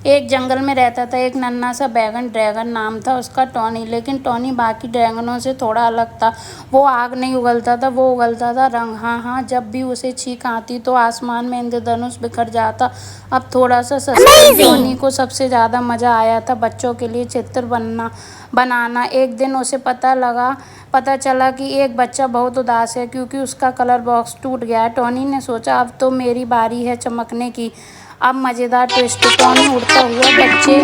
एक जंगल में रहता था एक नन्हा सा बैगन। ड्रैगन नाम था उसका टॉनी। लेकिन टॉनी बाकी ड्रैगनों से थोड़ा अलग था। वो आग नहीं उगलता था, वो उगलता था रंग। हाँ हाँ, जब भी उसे छींक आती तो आसमान में इंद्रधनुष बिखर जाता। अब थोड़ा सा सस्पेंस। टॉनी को सबसे ज़्यादा मज़ा आया था बच्चों के लिए चित्र बनाना। एक दिन उसे पता चला कि एक बच्चा बहुत उदास है क्योंकि उसका कलर बॉक्स टूट गया है। टॉनी ने सोचा अब तो मेरी बारी है चमकने की। अब मज़ेदार ट्विस्ट। टॉनी उड़ता हुआ बच्चे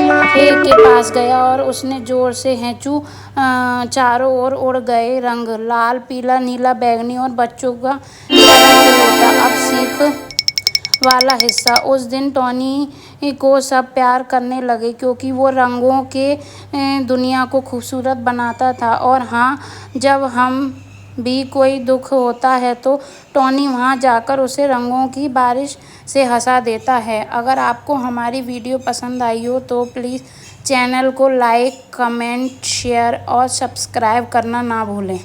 के पास गया और उसने ज़ोर से हैंचू। चारों ओर उड़ गए रंग, लाल पीला नीला बैगनी, और बच्चों का चेहरा खिल उठा। अब सीख वाला हिस्सा। उस दिन टॉनी को सब प्यार करने लगे क्योंकि वो रंगों के दुनिया को खूबसूरत बनाता था। और हाँ, जब हम भी कोई दुख होता है तो टॉनी वहाँ जाकर उसे रंगों की बारिश से हंसा देता है। अगर आपको हमारी वीडियो पसंद आई हो तो प्लीज़ चैनल को लाइक, कमेंट, शेयर और सब्सक्राइब करना ना भूलें।